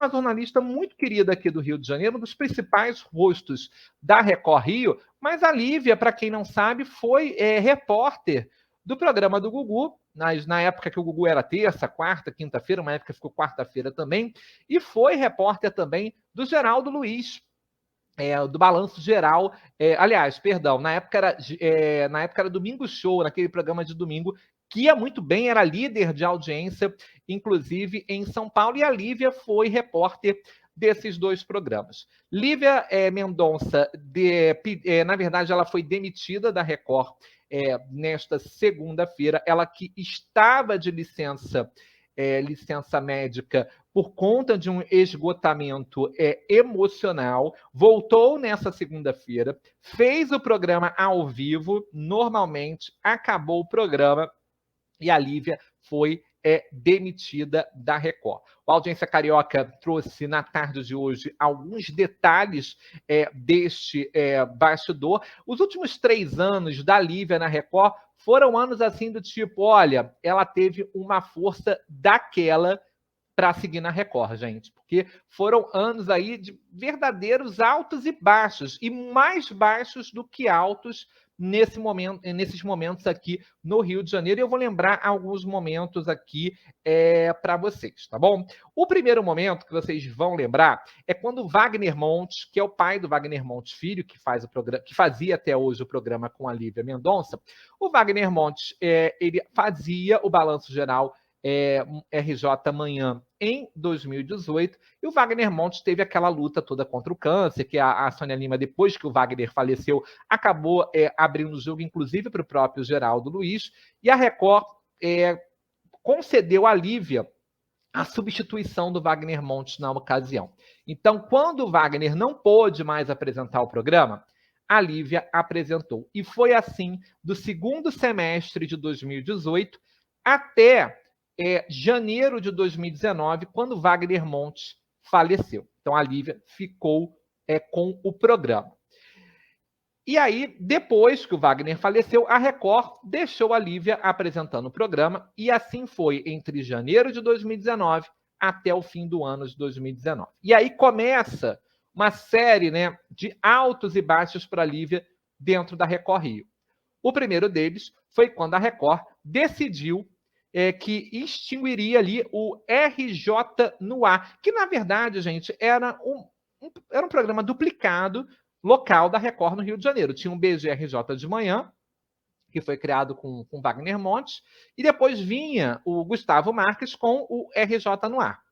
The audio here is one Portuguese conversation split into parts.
uma jornalista muito querida aqui do Rio de Janeiro, um dos principais rostos da Record Rio, mas a Lívia, para quem não sabe, foi repórter do programa do Gugu, na época que o Gugu era terça, quarta, quinta-feira, uma época ficou quarta-feira também, e foi repórter também do Geraldo Luiz, do Balanço Geral. Aliás, perdão, na época era Domingo Show, naquele programa de domingo, que ia muito bem, era líder de audiência, inclusive em São Paulo, e a Lívia foi repórter desses dois programas. Lívia Mendonça, na verdade, ela foi demitida da Record nesta segunda-feira, ela que estava de licença médica por conta de um esgotamento emocional, voltou nessa segunda-feira, fez o programa ao vivo, normalmente, acabou o programa e a Lívia foi demitida da Record. O Audiência Carioca trouxe na tarde de hoje alguns detalhes deste bastidor. Os últimos 3 anos da Lívia na Record foram anos assim do tipo, olha, ela teve uma força daquela para seguir na Record, gente, porque foram anos aí de verdadeiros altos e baixos, e mais baixos do que altos nesses momentos aqui no Rio de Janeiro. E eu vou lembrar alguns momentos aqui para vocês, tá bom? O primeiro momento que vocês vão lembrar é quando o Wagner Montes, que é o pai do Wagner Montes Filho, que fazia até hoje o programa com a Lívia Mendonça, o Wagner Montes ele fazia o Balanço Geral RJ Manhã em 2018, e o Wagner Montes teve aquela luta toda contra o câncer, que a Sônia Lima, depois que o Wagner faleceu, acabou abrindo o jogo, inclusive para o próprio Geraldo Luiz, e a Record concedeu a Lívia a substituição do Wagner Montes na ocasião. Então, quando o Wagner não pôde mais apresentar o programa, a Lívia apresentou. E foi assim do segundo semestre de 2018 até janeiro de 2019, quando Wagner Montes faleceu. Então, a Lívia ficou com o programa. E aí, depois que o Wagner faleceu, a Record deixou a Lívia apresentando o programa, e assim foi entre janeiro de 2019 até o fim do ano de 2019. E aí começa uma série de altos e baixos para a Lívia dentro da Record Rio. O primeiro deles foi quando a Record decidiu que extinguiria ali o RJ no ar, que na verdade, gente, era um programa duplicado local da Record no Rio de Janeiro. Tinha um BGRJ de manhã, que foi criado com Wagner Montes, e depois vinha o Gustavo Marques com o RJ no ar.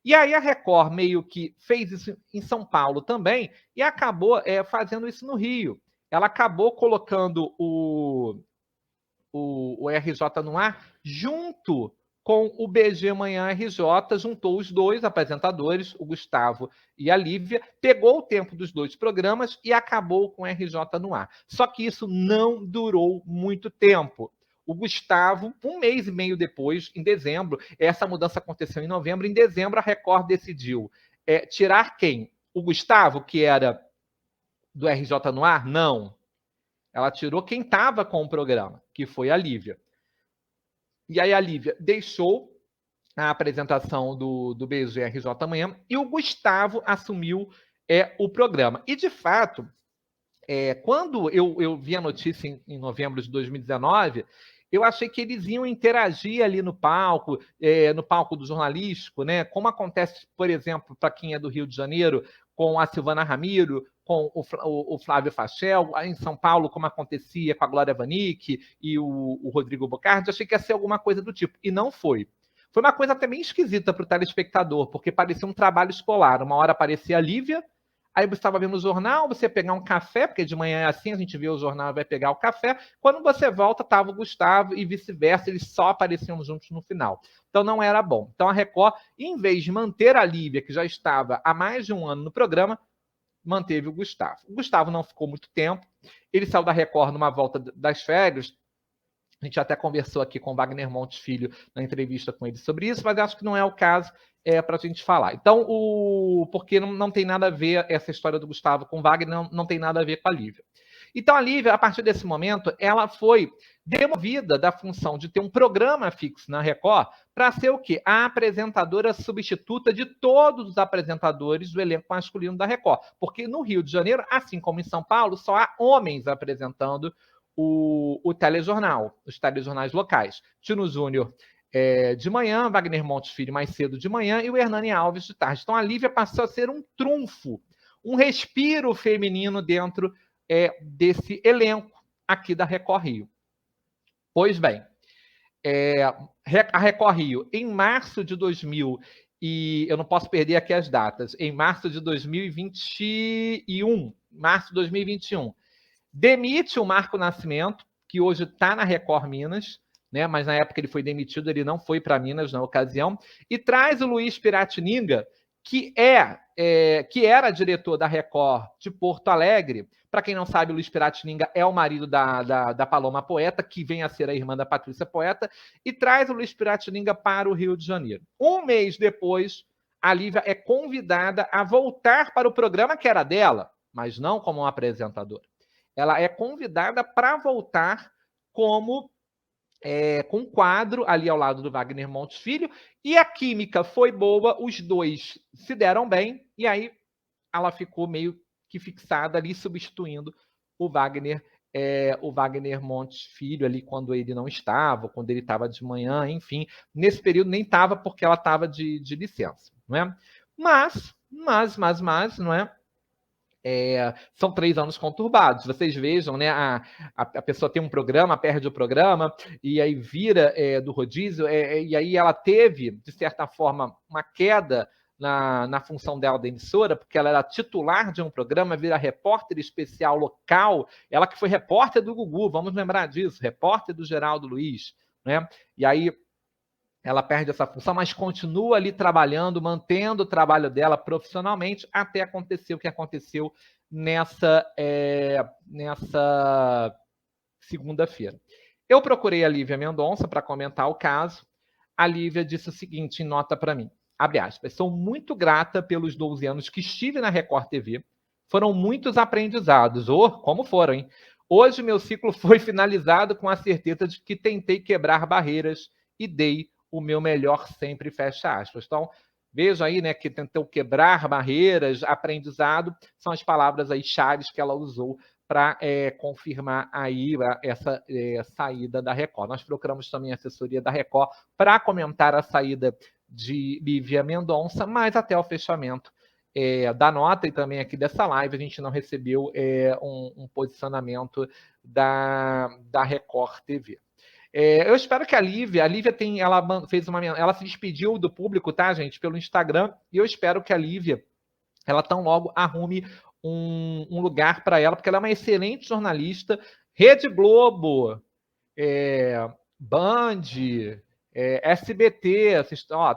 E aí a Record meio que fez isso em São Paulo também e acabou fazendo isso no Rio. Ela acabou colocando o RJ no ar junto com o BG Manhã RJ, juntou os dois apresentadores, o Gustavo e a Lívia, pegou o tempo dos dois programas e acabou com o RJ no ar. Só que isso não durou muito tempo. O Gustavo, 1 mês e meio depois, em dezembro, essa mudança aconteceu em novembro, em dezembro a Record decidiu tirar quem? O Gustavo, que era do RJ no ar? Não. Ela tirou quem estava com o programa, que foi a Lívia. E aí a Lívia deixou a apresentação do BGRJ Amanhã e o Gustavo assumiu o programa. E, de fato, quando eu vi a notícia em novembro de 2019, eu achei que eles iam interagir ali no palco do jornalístico, né? Como acontece, por exemplo, para quem é do Rio de Janeiro, com a Silvana Ramiro, com o Flávio Fachel, em São Paulo, como acontecia com a Glória Vanik e o Rodrigo Bocardi, achei que ia ser alguma coisa do tipo, e não foi. Foi uma coisa até meio esquisita para o telespectador, porque parecia um trabalho escolar. Uma hora aparecia a Lívia, aí você estava vendo o jornal, você ia pegar um café, porque de manhã é assim, a gente vê o jornal e vai pegar o café. Quando você volta, estava o Gustavo e vice-versa, eles só apareciam juntos no final. Então não era bom. Então a Record, em vez de manter a Lívia, que já estava há mais de um ano no programa, manteve o Gustavo. O Gustavo não ficou muito tempo, ele saiu da Record numa volta das férias. A gente até conversou aqui com o Wagner Montes Filho na entrevista com ele sobre isso, mas acho que não é o caso para a gente falar. Então, porque não tem nada a ver essa história do Gustavo com o Wagner, não tem nada a ver com a Lívia. Então, a Lívia, a partir desse momento, ela foi demovida da função de ter um programa fixo na Record para ser o quê? A apresentadora substituta de todos os apresentadores do elenco masculino da Record. Porque no Rio de Janeiro, assim como em São Paulo, só há homens apresentando o telejornal, os telejornais locais. Tino Júnior de manhã, Wagner Montes Filho mais cedo de manhã e o Hernani Alves de tarde. Então a Lívia passou a ser um trunfo, um respiro feminino dentro desse elenco aqui da Record Rio. Pois bem, a Record Rio, em março de 2000, e eu não posso perder aqui as datas, em março de 2021, demite o Marco Nascimento, que hoje está na Record Minas, né? Mas na época ele foi demitido, ele não foi para Minas na ocasião, e traz o Luiz Piratininga, que era diretor da Record de Porto Alegre. Para quem não sabe, o Luiz Piratininga é o marido da Paloma Poeta, que vem a ser a irmã da Patrícia Poeta, e traz o Luiz Piratininga para o Rio de Janeiro. Um mês depois, a Lívia é convidada a voltar para o programa que era dela, mas não como apresentadora. Ela é convidada para voltar com um quadro ali ao lado do Wagner Montes Filho, e a química foi boa, os dois se deram bem, e aí ela ficou meio que fixada ali, substituindo o Wagner Montes Filho ali quando ele não estava, quando ele estava de manhã, enfim. Nesse período nem estava porque ela estava de licença, não é? Mas, não é? São 3 anos conturbados. Vocês vejam, né? A pessoa tem um programa, perde o programa, e aí vira do rodízio, e aí ela teve, de certa forma, uma queda na função dela da emissora, porque ela era titular de um programa, vira repórter especial local, ela que foi repórter do Gugu, vamos lembrar disso, repórter do Geraldo Luiz, né? E aí ela perde essa função, mas continua ali trabalhando, mantendo o trabalho dela profissionalmente, até acontecer o que aconteceu nessa segunda-feira. Eu procurei a Lívia Mendonça para comentar o caso. A Lívia disse o seguinte em nota para mim, abre aspas, sou muito grata pelos 12 anos que estive na Record TV, foram muitos aprendizados, como foram, hein? Hoje meu ciclo foi finalizado com a certeza de que tentei quebrar barreiras e dei o meu melhor sempre, fecha aspas. Então, veja aí, né, que tentou quebrar barreiras, aprendizado, são as palavras aí chaves que ela usou para confirmar aí essa saída da Record. Nós procuramos também a assessoria da Record para comentar a saída de Lívia Mendonça, mas até o fechamento da nota e também aqui dessa live, a gente não recebeu um posicionamento da Record TV. Eu espero que a Lívia ela se despediu do público, tá, gente, pelo Instagram, e eu espero que a Lívia, ela tão logo arrume um lugar para ela, porque ela é uma excelente jornalista, Rede Globo, Band, SBT,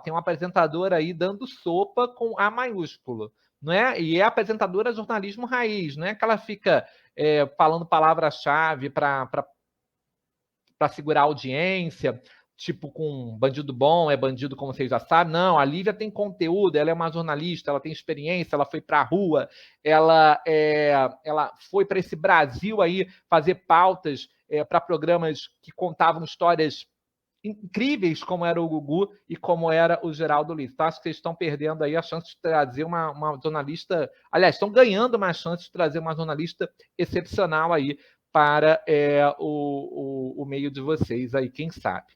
tem uma apresentadora aí dando sopa com A maiúsculo, não é? E é apresentadora de jornalismo raiz, não é que ela fica falando palavra-chave para segurar a audiência, tipo com bandido bom é bandido, como vocês já sabem. Não, a Lívia tem conteúdo, ela é uma jornalista, ela tem experiência, ela foi para a rua, ela foi para esse Brasil aí fazer pautas para programas que contavam histórias incríveis, como era o Gugu e como era o Geraldo Luiz. Então, acho que vocês estão perdendo aí a chance de trazer uma jornalista... Aliás, estão ganhando uma chance de trazer uma jornalista excepcional aí para o meio de vocês aí, quem sabe.